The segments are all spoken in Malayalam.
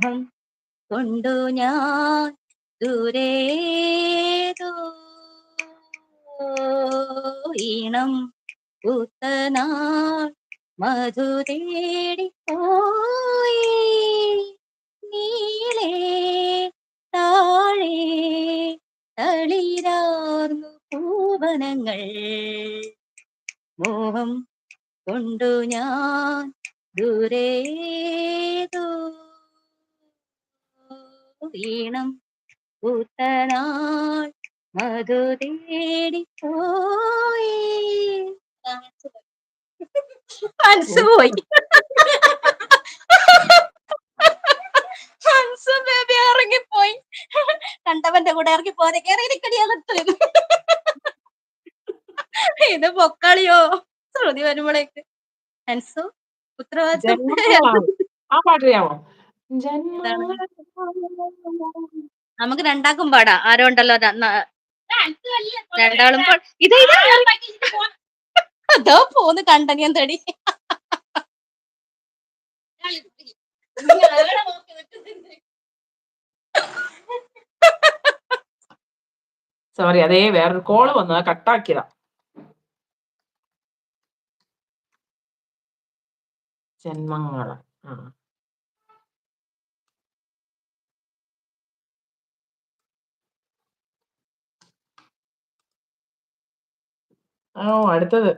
മോഹം കൊണ്ടു ഞാൻ ദൂരേതോ ഈണം പൂത്തനാൾ മധു തേടി പോയി നീളേ താഴെ തളിരാർന്നു പൂവനങ്ങൾ മോഹം കൊണ്ടു ഞാൻ ദൂരേതോ ഈണം പൂത്തനാൾ മധു തേടി പോയി മനസ്സുപോയി മനസ്സ് ബേബി ഇറങ്ങിപ്പോയി കണ്ടവന്റെ കൂടെ ഇറങ്ങി പോരെ കയറിയിരിക്കടിയകത്ത് ഇത് പൊക്കളിയോ ശ്രുതി വരുമ്പോഴേക്ക് മനസ്സു ഉത്തരവാദിത്വം ആ പാട്ടറിയാമോ? നമുക്ക് രണ്ടാക്കും പാടാ. ആരോ ഉണ്ടല്ലോ രണ്ടാളും അതോ പോന്ന് കണ്ടനിയൻ തടി സോറി, അതേ വേറൊരു കോള് വന്നു, കട്ടാക്കിയതാ. ജന്മങ്ങള് അടുത്തത്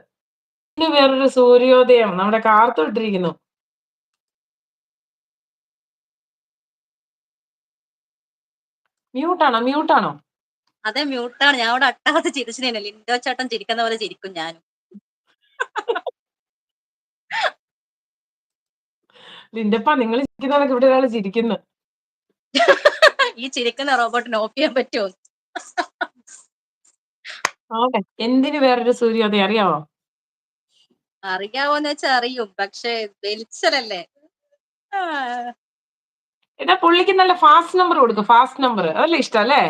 വേറൊരു സൂര്യോദയം നമ്മുടെ കാർത്തു ഇട്ടിരിക്കുന്നു. മ്യൂട്ടാണോ? അതെ മ്യൂട്ടാണ്. ഞാൻ അവിടെ അട്ടാകത്ത് ചിരിച്ചില്ല. ലിൻഡോ ചേട്ടൻ ചിരിക്കുന്ന പോലെ ചിരിക്കും ഞാനും. ലിൻഡപ്പ നിങ്ങൾ ചിരിക്കുന്നതൊക്കെ ഇവിടെ ഒരാൾ ചിരിക്കുന്നു. ഈ ചിരിക്കുന്ന റോബോട്ടിന് ഓഫ് ചെയ്യാൻ പറ്റുമോ? എന്തിനു വേറൊരു സൂര്യോദയം അറിയാവോ? അറിയാവോന്ന് വെച്ചാൽ അറിയും, പക്ഷെ വെളിച്ചലല്ലേ. എടാ പുള്ളിക്ക് നല്ല ഫാസ്റ്റ് നമ്പർ കൊടുക്കും. ഫാസ്റ്റ് നമ്പർ അതല്ലേ ഇഷ്ടം അല്ലേ?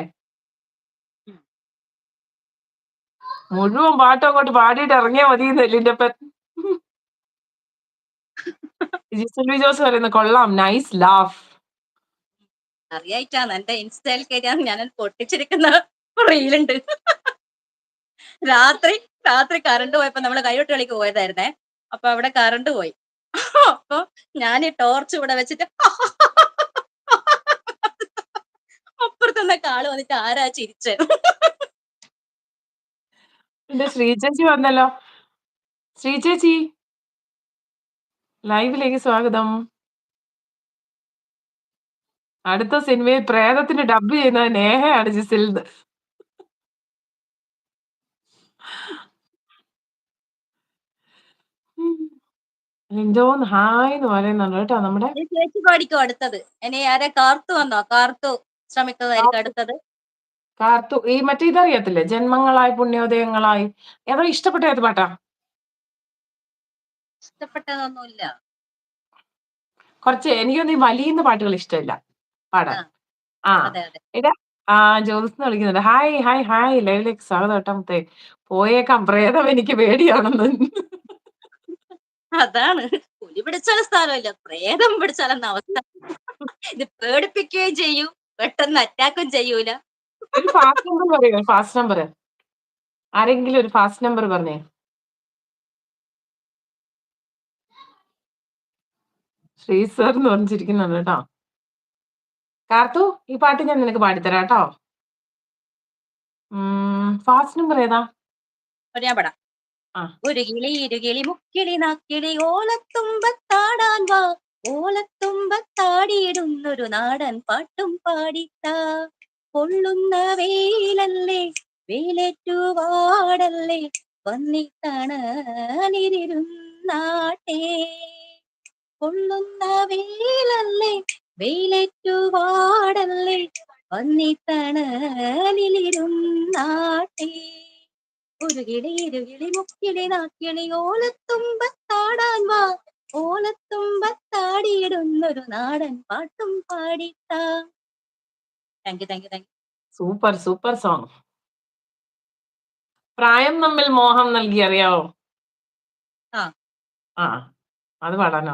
മുഴുവൻ പാട്ടും അങ്ങോട്ട് പാടിയിട്ട് ഇറങ്ങിയാ മതി ലിൻഡപ്പൻ. ജോസ് പറയുന്നു കൊള്ളാം, നൈസ് ലാഫ്. അറിയായിട്ടാണ് എന്റെ ഇൻസ്റ്റയിൽ കയറിയാൽ ഞാൻ പൊട്ടിച്ചിരിക്കുന്ന റീലുണ്ട്. രാത്രി കറണ്ട് പോയപ്പോ നമ്മള് കൈവിട്ട് കളിക്ക് പോയതായിരുന്നേ. അപ്പൊ അവിടെ കറണ്ട് പോയി. അപ്പൊ ഞാൻ ഈ ടോർച്ച് ഇവിടെ വെച്ചിട്ട് അപ്പുറത്തുനിന്ന കാള് വന്നിട്ട് ആരാ ചിരിച്ച്. എന്റെ ശ്രീചേച്ചി വന്നല്ലോ. ശ്രീചേച്ചി ലൈവിലേക്ക് സ്വാഗതം. അടുത്ത സിനിമയിൽ പ്രേതത്തിന് ഡബ് ചെയ്യുന്നത് നേഹയാണ് ജിസിൽന്ന്. ലിൻഡോന്ന് ഹായ് എന്ന് പറയുന്നുണ്ട് കേട്ടോ. നമ്മുടെ ചേച്ചി പാടിക്കോ അടുത്തത്. ഇനി ആരെ കാർത്തു വന്നോ? കാർത്തു ശ്രമിക്കുന്നതായിരിക്കും അടുത്തത്. കാർത്തു ഈ മറ്റേ ഇതറിയത്തില്ലേ, ജന്മങ്ങളായി പുണ്യോദയങ്ങളായി. ഏതോ ഇഷ്ടപ്പെട്ട ഏത് പാട്ടാ? ഇഷ്ടപ്പെട്ടതൊന്നുമില്ല. കുറച്ച് എനിക്കൊന്നും ഈ വലിയുന്ന പാട്ടുകൾ ഇഷ്ടമില്ല പാടാൻ. ഇതാ ജോലിസ് വിളിക്കുന്നുണ്ട്. ഹായ് ലൈവിലേക്ക് സ്വാഗതം കേട്ടോ. പോയേക്കാം, പ്രേതം എനിക്ക് പേടിയാണെന്ന്. അതാണ് പുലി പിടിച്ചാലും സ്ഥലമില്ല, പ്രേതം പിടിച്ചാലെന്ന അവസ്ഥ. ഇത് പേടിപ്പിക്കുകയും ചെയ്യൂ, പെട്ടെന്ന് അറ്റാക്കും ചെയ്യൂല. ഒരു ഫാസ്റ്റ് നമ്പർ പറയോ? ഫാസ്റ്റ് നമ്പർ ആരെങ്കിലും ഒരു ഫാസ്റ്റ് നമ്പർ പറഞ്ഞേ. ശ്രീ സർ എന്ന് പറഞ്ഞിരിക്കുന്നുണ്ട് കേട്ടോ. കാർത്തു ഈ പാട്ട് ഞാൻ നിനക്ക് പാടിത്തരാം കേട്ടോ. ഫാസ്റ്റ് നമ്പർ ഏതാ? ഞാൻ പടാം. ഒരു കിളി ഇരുകിളി മുക്കിളി നാക്കിളി ഓലത്തുമ്പത്താടാൻ വാ, ഓലത്തുമ്പത്താടിയിടുന്നൊരു നാടൻ പാട്ടും പാടിത്താ. പൊള്ളുന്ന വെയിലല്ലേ, വെയിലേറ്റു വാടല്ലേ, വന്നിത്തണലിരുന്നാട്ടെ. പൊള്ളുന്ന വെയിലല്ലേ, വെയിലേറ്റു വാടല്ലേ, വന്നിത്തണലിരുന്നാട്ടെ. ഒരു കിളി ഇരുകിളി മുക്കിളി നാക്കിളി ഓലത്തുമ്പത്താടാൻ വാ, ഓലത്തുമ്പത്താടിയിടുന്നൊരു നാടൻ പാട്ടും പാടിത്താ. Thank you. Super song. പ്രായം നമ്മിൽ മോഹം നൽകി അറിയാവോ? അത് പാടാനോ?